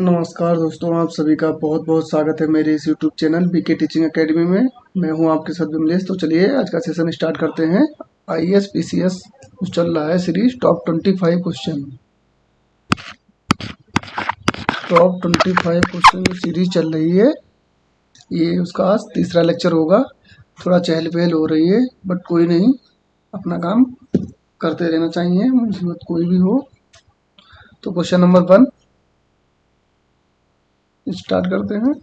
नमस्कार दोस्तों, आप सभी का बहुत बहुत स्वागत है मेरे इस YouTube channel BK teaching academy में। मैं हूं आपके साथ विमलेश। तो चलिए आज का सेशन स्टार्ट करते हैं। आईएएस पीसीएस चल रहा है series top 25 question. Top 25 question series चल रही है। ये उसका आज तीसरा लेक्चर होगा। थोड़ा चहल पहल हो रही है बट कोई नहीं, अपना काम करते रहना चाहिए, मुसीबत कोई भी हो। तो क्वेश्चन नंबर 1 स्टार्ट करते हैं।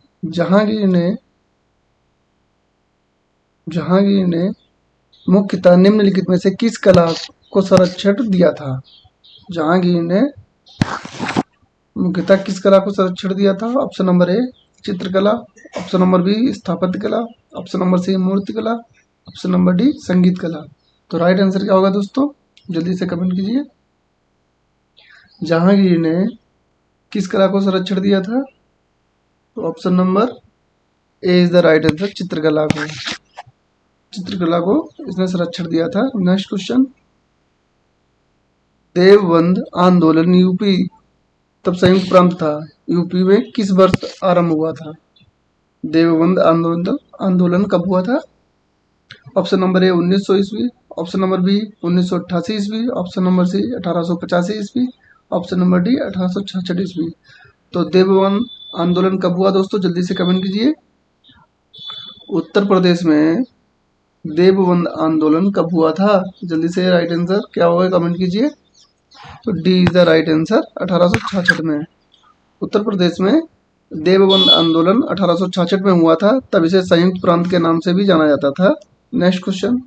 जहांगीर ने मुख्यतः निम्नलिखित में से किस कला को संरक्षण दिया था? जहांगीर ने मुख्यतः किस कला को संरक्षण दिया था? ऑप्शन नंबर ए चित्रकला, ऑप्शन नंबर बी स्थापत्य कला, ऑप्शन नंबर सी मूर्ति कला, ऑप्शन नंबर डी संगीत कला। तो राइट आंसर क्या होगा दोस्तों? जल्दी से कमेंट कीजिए। जहांगीर ने किस कला को संरक्षण दिया था? तो option number A is the right answer, चित्रकला को इसने संरक्षण दिया था। नेक्स्ट क्वेश्चन, देवबंद आंदोलन यूपी तब संयुक्त प्रांत था, यूपी में किस वर्ष आरंभ हुआ था? देवबंद आंदोलन कब हुआ था? ऑप्शन नंबर ए 1900 ईस्वी, ऑप्शन नंबर बी 1988 ईस्वी, ऑप्शन नंबर सी 1885 ईस्वी, ऑप्शन नंबर डी 1866 ईस्वी। तो देवबंद आंदोलन कब हुआ दोस्तों? जल्दी से कमेंट कीजिए। उत्तर प्रदेश में देवबंद आंदोलन कब हुआ था? जल्दी से राइट आंसर क्या होगा कमेंट कीजिए। तो D is the right answer, 1866 में। उत्तर प्रदेश में देवबंद आंदोलन 1866 में हुआ था, तब इसे संयुक्त प्रांत के नाम से भी जाना जाता था। नेक्स्ट क्वेश्चन,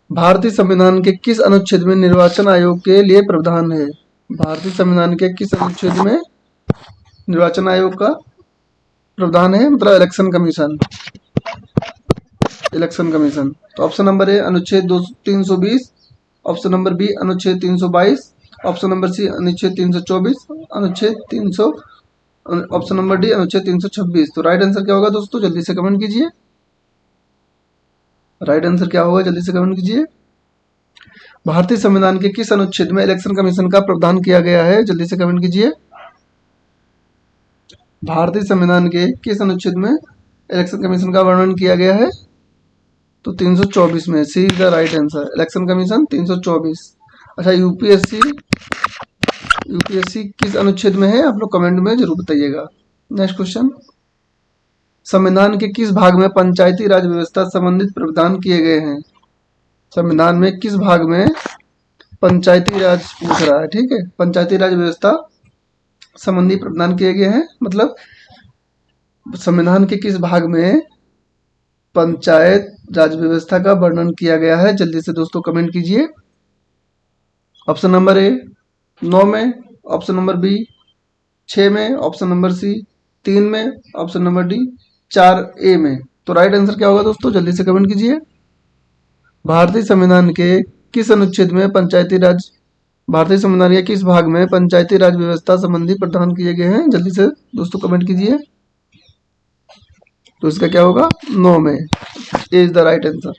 भारतीय संविधान के किस अनुच्छेद में निर्वाचन आयोग के लिए प्रावधान है? भारतीय संविधान के किस अनुच्छेद में निर्वाचन आयोग का प्रावधान है? मतलब इलेक्शन कमीशन। तो ऑप्शन नंबर ए अनुच्छेद 320, ऑप्शन नंबर बी अनुच्छेद 322, ऑप्शन नंबर सी अनुच्छेद 324, ऑप्शन नंबर डी अनुच्छेद 326। तो राइट आंसर क्या होगा दोस्तों? जल्दी से कमेंट कीजिए। राइट आंसर क्या होगा? जल्दी से कमेंट कीजिए। भारतीय संविधान के किस अनुच्छेद में इलेक्शन कमीशन का प्रावधान किया गया है? जल्दी से कमेंट कीजिए। भारतीय संविधान के किस अनुच्छेद में इलेक्शन कमीशन का वर्णन किया गया है? तो 324 में। C is the right answer, election commission 324। अच्छा, यूपीएससी किस अनुच्छेद में है? आप लोग कमेंट में जरूर बताइएगा। नेक्स्ट क्वेश्चन, संविधान के किस भाग में पंचायती राज व्यवस्था संबंधित प्रावधान किए गए हैं? संविधान में किस भाग में पंचायती राज पूछ रहा है, ठीक है, पंचायती राज व्यवस्था संबंधी प्रावधान किए गए हैं। मतलब संविधान के किस भाग में पंचायत राज व्यवस्था का वर्णन किया गया है? जल्दी से दोस्तों कमेंट कीजिए। ऑप्शन नंबर ए 9 में, ऑप्शन नंबर बी 6 में, ऑप्शन नंबर सी 3 में, ऑप्शन नंबर डी 4A में। तो राइट आंसर क्या होगा दोस्तों? जल्दी से कमेंट कीजिए। भारतीय संविधान के किस अनुच्छेद में भारतीय संविधान के किस भाग में पंचायती राज व्यवस्था संबंधी प्रावधान किए गए हैं? जल्दी से दोस्तों कमेंट कीजिए। तो इसका क्या होगा? 9 में। ए इज द राइट आंसर।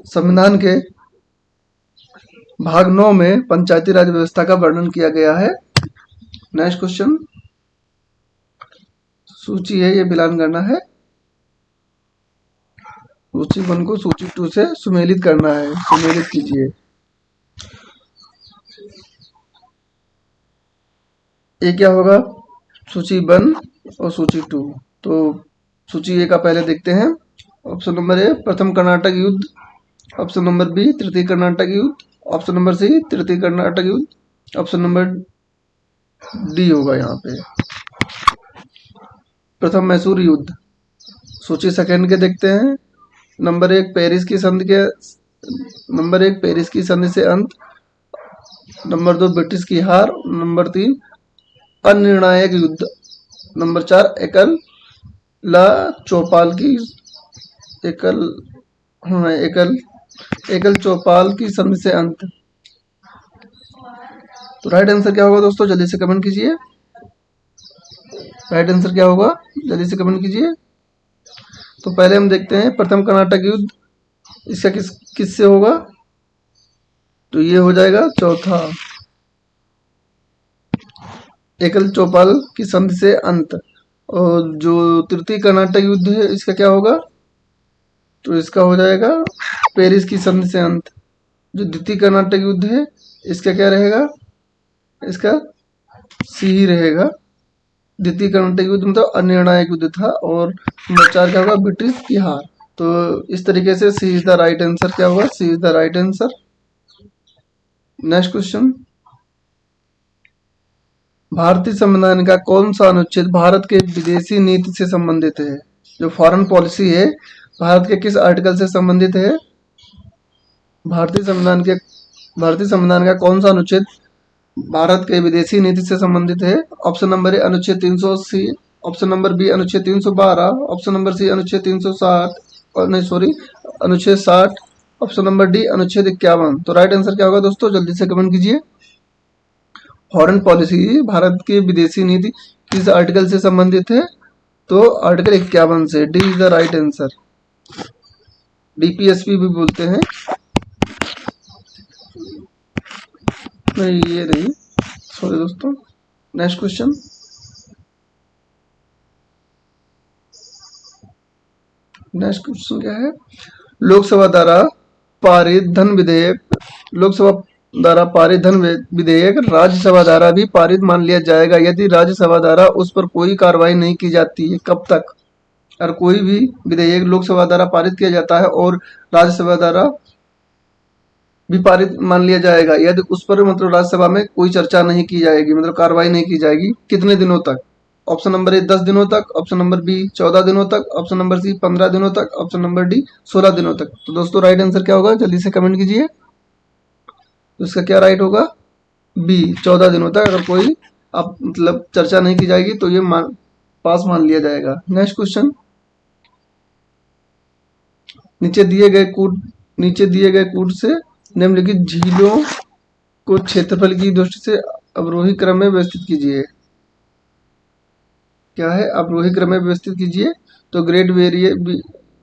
संविधान के भाग 9 में पंचायती राज व्यवस्था का वर्णन किया गया है। नेक्स्ट क्वेश्चन, सूची है ये मिलान करना है। सूची 1 को सूची 2 से सुमेलित करना है, सुमेलित कीजिए। ये क्या होगा? सूची 1 और सूची 2। तो सूची ए का पहले देखते हैं। ऑप्शन नंबर ए प्रथम कर्नाटक युद्ध, ऑप्शन नंबर बी तृतीय कर्नाटक युद्ध, ऑप्शन नंबर सी तृतीय कर्नाटक युद्ध, ऑप्शन नंबर डी होगा यहाँ पे प्रथम मैसूर युद्ध। सूची सेकंड के देखते हैं। नंबर 1 पेरिस की संधि से अंत, नंबर 2 ब्रिटिश की हार, नंबर 3 अनिर्णायक युद्ध, नंबर 4 एकल चौपाल की संधि से अंत। तो राइट आंसर क्या होगा दोस्तों? जल्दी से कमेंट कीजिए। राइट आंसर क्या होगा? जल्दी से कमेंट कीजिए। तो पहले हम देखते हैं प्रथम कर्नाटक युद्ध, इसका किससे होगा? तो ये हो जाएगा चौथा एकल चौपाल की संधि से अंत। और जो तृतीय कर्नाटक युद्ध है इसका क्या होगा, तो इसका हो जाएगा पेरिस की संधि से अंत। जो द्वितीय कर्नाटक युद्ध है इसका क्या रहेगा, इसका सी ही रहेगा। द्वितीय कर्नाटक युद्ध मतलब अनिर्णायक युद्ध था। और नंबर 4 क्या होगा, ब्रिटिश की हार। तो इस तरीके से C is the right answer क्या होगा, C is the right answer. Next question, भारतीय संविधान का कौन सा अनुच्छेद भारत के विदेशी नीति से संबंधित है। जो फॉरेन पॉलिसी है भारत के किस आर्टिकल से संबंधित है, भारतीय संविधान का कौन सा अनुच्छेद भारत के विदेशी नीति से संबंधित है। ऑप्शन नंबर ए अनुच्छेद 380, ऑप्शन नंबर बी अनुच्छेद 312, ऑप्शन नंबर सी अनुच्छेद 360 और नहीं सॉरी अनुच्छेद 60, ऑप्शन नंबर डी अनुच्छेद 51। तो राइट आंसर क्या होगा दोस्तों, जल्दी से कमेंट कीजिए। फॉरेन पॉलिसी भारत की विदेशी नीति किस आर्टिकल से संबंधित है, तो आर्टिकल 51 से। D is the right answer. DPSP भी बोलते हैं, नहीं ये नहीं, सॉरी दोस्तों। नेक्स्ट क्वेश्चन, क्या है, लोकसभा द्वारा पारित धन विधेयक राज्यसभा द्वारा भी पारित मान लिया जाएगा यदि राज्यसभा द्वारा उस पर कोई कार्रवाई नहीं की जाती है। कब तक, अगर कोई भी विधेयक लोकसभा द्वारा पारित किया जाता है और राज्यसभा द्वारा भी पारित मान लिया जाएगा यदि उस पर मतलब राज्यसभा में कोई चर्चा नहीं की जाएगी, मतलब कार्रवाई नहीं की जाएगी, कितने दिनों तक। ऑप्शन नंबर ए 10 दिनों तक, ऑप्शन नंबर बी 14 दिनों तक, ऑप्शन नंबर सी 15 दिनों तक, ऑप्शन नंबर डी 16 दिनों तक। तो दोस्तों राइट आंसर क्या होगा, जल्दी से कमेंट कीजिए। तो इसका क्या राइट होगा, बी 14 दिनों तक अगर कोई अब मतलब चर्चा नहीं की जाएगी तो ये पास मान लिया जाएगा। नेक्स्ट क्वेश्चन, नीचे दिए गए कूट से निम्नलिखित झीलों को क्षेत्रफल की दृष्टि से अवरोही क्रम में व्यवस्थित कीजिए। क्या है, अवरोही क्रम में व्यवस्थित कीजिए। तो ग्रेट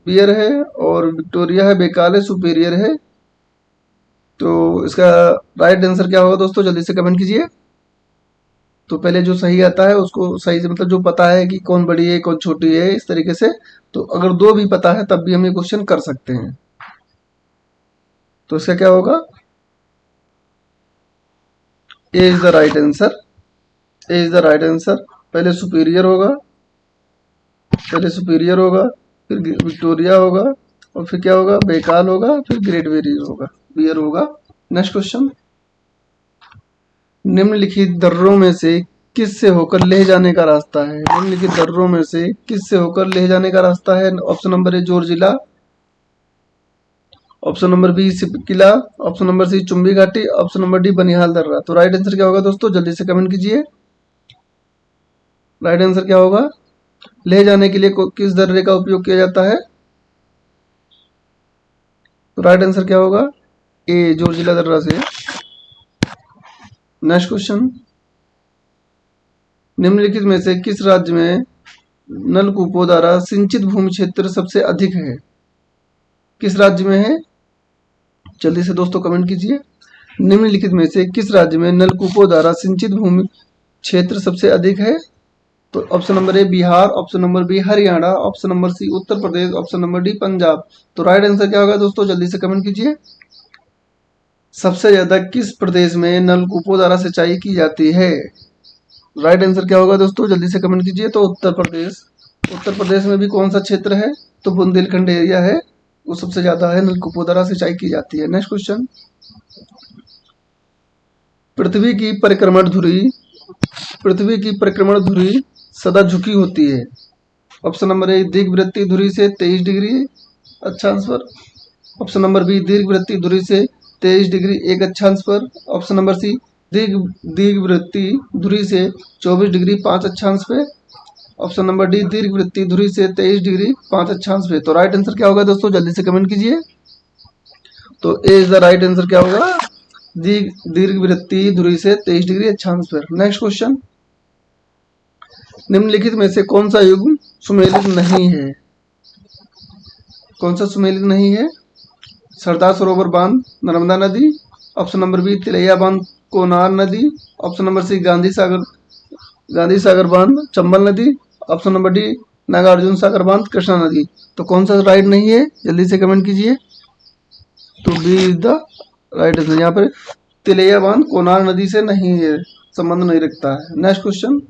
बियर है और विक्टोरिया है, बेकाल है, सुपेरियर है। तो इसका राइट आंसर क्या होगा दोस्तों, जल्दी से कमेंट कीजिए। तो पहले जो सही आता है उसको सही से मतलब जो पता है कि कौन बड़ी है कौन छोटी है इस तरीके से। तो अगर दो भी पता है तब भी हम ये क्वेश्चन कर सकते हैं। तो इसका क्या होगा, A is the right answer. A is the right answer. पहले सुपीरियर होगा, फिर विक्टोरिया होगा और फिर क्या होगा, बेकाल होगा, फिर ग्रेट बियर होगा। नेक्स्ट क्वेश्चन, निम्नलिखित दर्रों में से किस से होकर लेह जाने का रास्ता है। निम्नलिखित दर्रों में से किस से होकर लेह जाने का रास्ता है। Option number A Zojila, option number B Shipkila, option number C Chumbi घाटी, ऑप्शन नंबर डी बनिहाल दर्रा। तो राइट आंसर क्या होगा दोस्तों, जल्दी से कमेंट कीजिए। राइट आंसर क्या होगा, ले जाने के लिए किस दर्रे का उपयोग किया जाता है। तो राइट आंसर क्या होगा, ए जोरजिला दर्रा से। नेक्स्ट क्वेश्चन, निम्नलिखित में से किस राज्य में नलकूपों द्वारा सिंचित भूमि क्षेत्र सबसे अधिक है। किस राज्य में है, जल्दी से दोस्तों कमेंट कीजिए। निम्नलिखित में से किस राज्य में नलकूपों द्वारा सिंचित भूमि क्षेत्र सबसे अधिक है। तो option number A Bihar, option number B Haryana, option number C Uttar Pradesh, option number D Punjab. तो राइट आंसर क्या होगा दोस्तों, जल्दी से कमेंट कीजिए। सबसे ज्यादा किस प्रदेश में नलकूपों द्वारा सिंचाई की जाती है। राइट आंसर क्या होगा दोस्तों, जल्दी से कमेंट कीजिए। तो उत्तर प्रदेश। उत्तर प्रदेश में भी कौन सा क्षेत्र है, तो बुंदेलखंड एरिया है, वो सबसे ज्यादा है नलकूपों द्वारा सिंचाई की जाती है। नेक्स्ट क्वेश्चन, पृथ्वी की परिक्रमण धुरी सदा झुकी होती है। ऑप्शन नंबर ए दीर्घवृत्तीय धुरी से 23 डिग्री अक्षांश पर, ऑप्शन नंबर बी दीर्घवृत्तीय धुरी से 23 डिग्री 1 अक्षांश पर, ऑप्शन नंबर सी दीर्घवृत्तीय धुरी से 24 डिग्री 5 अक्षांश पे, ऑप्शन नंबर डी दीर्घवृत्तीय धुरी से 23 डिग्री 5 अक्षांश पे। तो राइट आंसर क्या होगा दोस्तों, जल्दी से कमेंट कीजिए। तो ए इज द राइट आंसर क्या होगा, दीर्घवृत्तीय धुरी से 23 डिग्री अक्षांश पर। नेक्स्ट क्वेश्चन, निम्नलिखित में से कौन सा युग सुमेलित नहीं है। कौन सा सुमेलित नहीं है, सरदार सरोवर बांध नर्मदा नदी, ऑप्शन नंबर बी तिलैया बांध कोनार नदी, ऑप्शन नंबर सी गांधी सागर गांधी सागर बांध, चंबल नदी। Option number D Nagarjuna Sagar बांध, कृष्णा नदी। तो कौन सा राइट नहीं है, जल्दी से कमेंट कीजिए। तो B is the right answer. यहाँ पर तिलैया बांध कोनार नदी से नहीं है, संबंध नहीं रखता है। नेक्स्ट क्वेश्चन,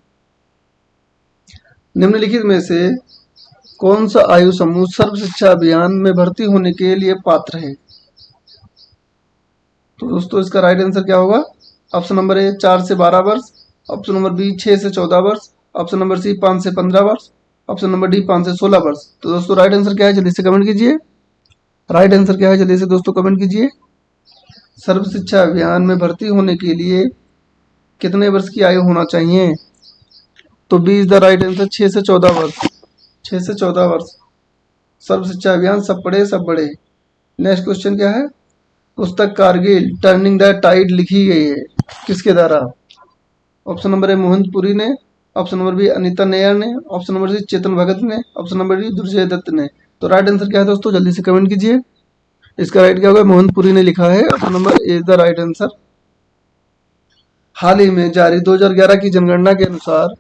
निम्नलिखित में से कौन सा आयु समूह सर्व शिक्षा अभियान में भर्ती होने के लिए पात्र है? तो दोस्तों इसका राइट आंसर क्या होगा? ऑप्शन नंबर ए 4 से 12 वर्ष, ऑप्शन नंबर बी 6 से 14 वर्ष, ऑप्शन नंबर सी 5 से 15 वर्ष, ऑप्शन नंबर डी 5 से 16 वर्ष। तो दोस्तों राइट आंसर क्या है, जल्दी से कमेंट कीजिए। राइट आंसर क्या है, जल्दी से दोस्तों कमेंट कीजिए। सर्व शिक्षा अभियान में भर्ती होने के लिए कितने वर्ष की आयु होना चाहिए? तो B is the right answer, 6 से 14 वर्ष। 6 से 14 वर्ष। सर्व शिक्षा अभियान सब पढ़े सब बढ़े। नेक्स्ट क्वेश्चन क्या है? पुस्तक कारगिल टर्निंग द टाइड लिखी गई है किसके द्वारा? ऑप्शन नंबर ए मोहनपुरी ने, option number B Anita Nair ने, option number C Chetan Bhagat ने, option number D Durjoy Dutt ने। तो राइट आंसर क्या है दोस्तों, जल्दी से कमेंट कीजिए। इसका राइट क्या होगा? मोहनपुरी ने लिखा है। Option number A is the right answer. हाल ही में जारी 2011 की जनगणना के अनुसार,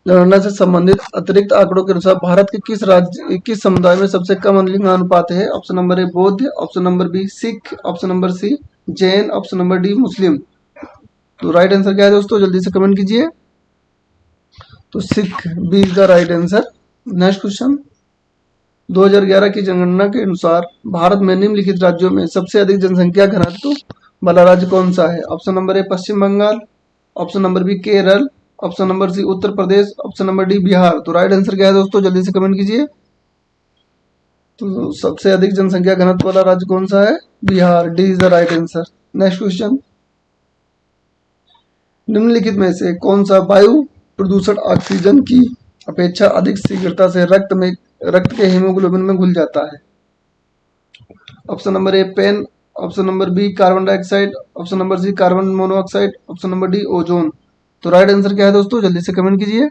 जनगणना से संबंधित अतिरिक्त आंकड़ों के अनुसार भारत के किस समुदाय में सबसे कम लिंगानुपात है? ऑप्शन नंबर ए बौद्ध, option number B Sikh, option number C Jain, option number D Muslim. तो राइट आंसर क्या है दोस्तों, जल्दी से कमेंट कीजिए। तो Sikh, B is the right answer. Next question, 2011 की जनगणना के अनुसार भारत में निम्नलिखित राज्यों में सबसे अधिक जनसंख्या घनत्व वाला राज्य कौन सा है? Option number A Paschim Bengal, option number B Kerala, option number C Uttar Pradesh, option number D Bihar. तो राइट आंसर क्या है दोस्तों, जल्दी से कमेंट कीजिए। तो सबसे अधिक जनसंख्या घनत्व वाला राज्य कौन सा है? Bihar, D is the right answer. Next question, निम्नलिखित में से कौन सा वायु प्रदूषण ऑक्सीजन की अपेक्षा अधिक शीघ्रता से रक्त के हीमोग्लोबिन में घुल जाता है? Option number A pen, option number B carbon dioxide, option number C carbon monoxide, option number D ozone. तो राइट आंसर क्या है दोस्तों, जल्दी से कमेंट कीजिए।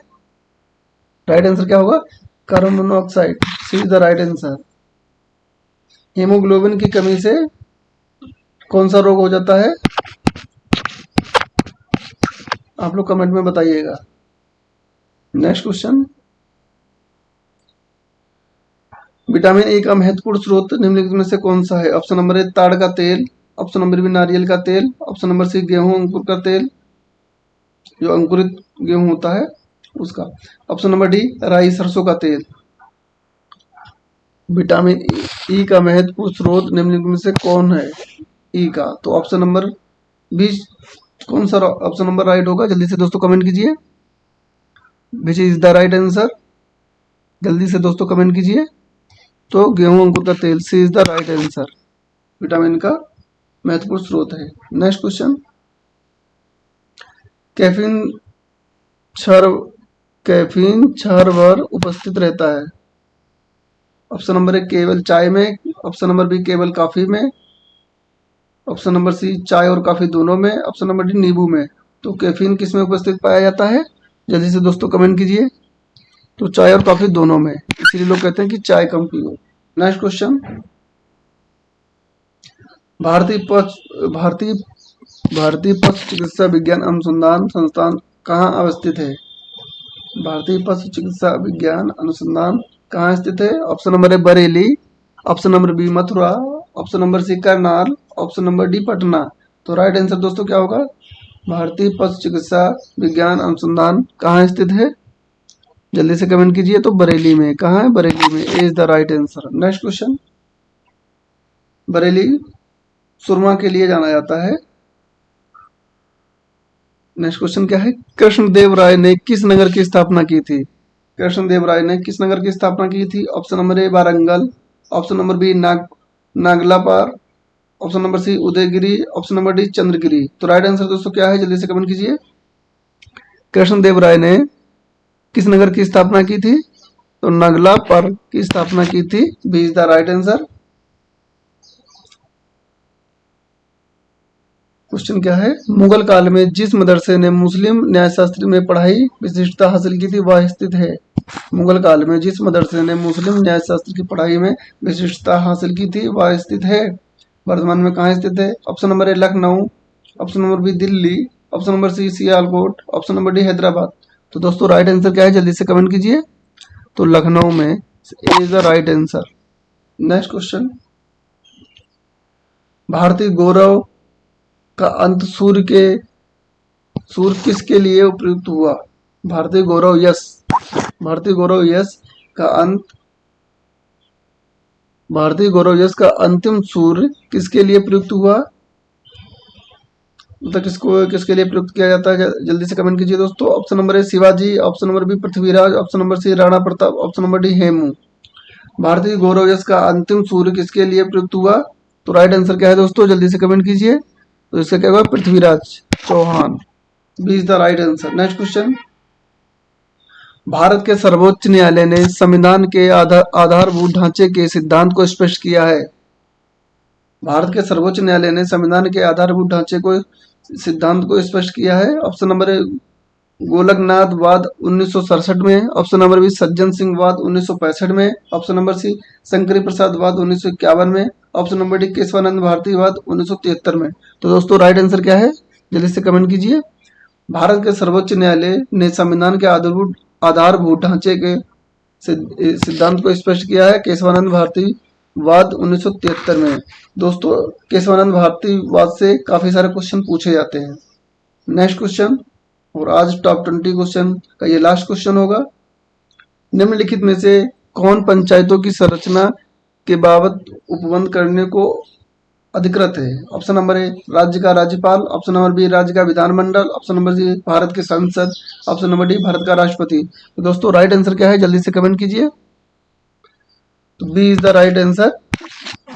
राइट आंसर क्या होगा? Carbon monoxide, C is the right answer. Haemoglobin की कमी से कौन सा रोग हो जाता है? आप लोग कमेंट में बताइएगा। नेक्स्ट क्वेश्चन, विटामिन ए का महत्वपूर्ण स्रोत निम्नलिखित में से कौन सा है? ऑप्शन नंबर ए ताड़ का तेल, ऑप्शन नंबर बी नारियल का तेल, ऑप्शन नंबर सी गेहूं अंकुर का तेल, जो अंकुरित गेहूं होता है उसका, ऑप्शन नंबर डी राई सरसों का तेल। विटामिन ई का महत्वपूर्ण स्रोत निम्नलिखित में से कौन है? ई का, तो ऑप्शन नंबर बी कौन सा ऑप्शन नंबर राइट होगा? जल्दी से दोस्तों कमेंट कीजिए। Which is the right answer, जल्दी से दोस्तों कमेंट कीजिए। तो गेहूं अंकुर का तेल, C is the right answer. Vitamin का महत्वपूर्ण स्रोत है। नेक्स्ट क्वेश्चन, कैफीन क्षार भर उपस्थित रहता है? ऑप्शन नंबर ए केवल चाय में, ऑप्शन नंबर बी केवल कॉफी में, ऑप्शन नंबर सी चाय और कॉफी दोनों में, ऑप्शन नंबर डी नींबू में। तो कैफीन किस में उपस्थित पाया जाता है? जल्दी से दोस्तों कमेंट कीजिए। तो चाय और कॉफी दोनों में, इसलिए लोग कहते हैं कि चाय कम पियो। नेक्स्ट क्वेश्चन, भारतीय पशु चिकित्सा विज्ञान अनुसंधान संस्थान कहाँ अवस्थित है? भारतीय पशु चिकित्सा विज्ञान अनुसंधान कहाँ स्थित है? Option number A Bareilly, option number B Mathura, option number C Karnal, option number D Patna. तो राइट आंसर दोस्तों क्या होगा? भारतीय पशु चिकित्सा विज्ञान अनुसंधान कहाँ स्थित है? जल्दी से कमेंट कीजिए। तो बरेली में, कहाँ है? बरेली में, is the right answer. Next question, Bareilly सुरमा के लिए जाना जाता है। नेक्स्ट क्वेश्चन क्या है? कृष्णदेव राय ने किस नगर की स्थापना की थी? कृष्णदेव राय ने किस नगर की स्थापना की थी? Option number A Warangal, option number B Nagalapar, option number C Udayagiri, option number D Chandragiri. तो राइट आंसर दोस्तों क्या है? जल्दी से कमेंट कीजिए। कृष्णदेव राय ने किस नगर की स्थापना की थी? तो नागलापार की स्थापना की थी। B is the right answer. Question क्या है? मुगल काल में जिस मदरसे ने मुस्लिम न्यायशास्त्र में पढ़ाई विशिष्टता हासिल की थी वह स्थित है? मुगल काल में जिस मदरसे ने मुस्लिम न्यायशास्त्र की पढ़ाई में विशिष्टता हासिल की थी वह स्थित है? वर्तमान में कहाँ स्थित है? Option number A Lucknow, option number B Delhi, option number C Sialkot, option number D Hyderabad. तो दोस्तों राइट आंसर क्या है, जल्दी से कमेंट कीजिए। तो लखनऊ में is the right answer. Next question, भारतीय गौरव का अंत सूर्य किसके लिए उपयुक्त हुआ? भारतीय गौरव यश का अंत भारतीय गौरव यश का अंतिम सूर्य किसके लिए प्रयुक्त हुआ? मतलब किसके लिए प्रयुक्त किया जाता है, जल्दी से कमेंट कीजिए दोस्तों। Option number A Shivaji, option number B Prithviraj, option number C Rana Pratap, option number D Hemu. भारतीय गौरव यश का अंतिम सूर्य किसके लिए प्रयुक्त हुआ? तो राइट आंसर क्या है दोस्तों, जल्दी से कमेंट कीजिए। तो इसका क्या हुआ, Prithviraj Chauhan. B is the right answer. Next question, Bharat के सर्वोच्च न्यायालय ने संविधान के आधारभूत ढांचे के सिद्धांत को स्पष्ट किया है। भारत के सर्वोच्च न्यायालय ने संविधान के आधारभूत ढांचे को सिद्धांत को स्पष्ट किया है। ऑप्शन नंबर ए गोलकनाथ वाद 1967 में, option number B Sajjan Singh वाद 1965 में, option number C Shankari Prasad वाद 1951 में, option number D Kesavananda Bharati वाद 1973 में। तो दोस्तों राइट आंसर क्या है, जल्दी से कमेंट कीजिए। भारत के सर्वोच्च न्यायालय ने संविधान के आधारभूत ढांचे के सिद्धांत को स्पष्ट किया है केशवानंद भारती वाद 1973 में। दोस्तों केशवानंद भारती वाद से काफी सारे क्वेश्चन पूछे जाते हैं। नेक्स्ट क्वेश्चन, और आज टॉप 20 क्वेश्चन का ये लास्ट क्वेश्चन होगा। निम्नलिखित में से कौन पंचायतों की संरचना के बाबत उपबंध करने को अधिकृत है? ऑप्शन नंबर ए राज्य का राज्यपाल, ऑप्शन नंबर बी राज्य का विधानमंडल, ऑप्शन नंबर सी भारत की संसद, ऑप्शन नंबर डी भारत का राष्ट्रपति। तो दोस्तों राइट आंसर क्या है, जल्दी से कमेंट कीजिए। तो B is the right answer,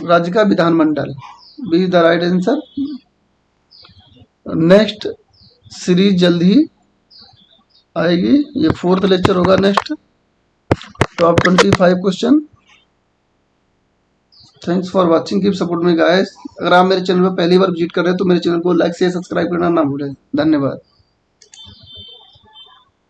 राज्य का विधानमंडल। B is the right answer. Next series जल्द ही आएगी, ये 4th लेक्चर होगा next top 25 question. Thanks for watching, keep support me guys. अगर आप मेरे चैनल पर पहली बार विजिट कर रहे हैं तो मेरे चैनल को लाइक शेयर सब्सक्राइब करना ना भूलें। धन्यवाद।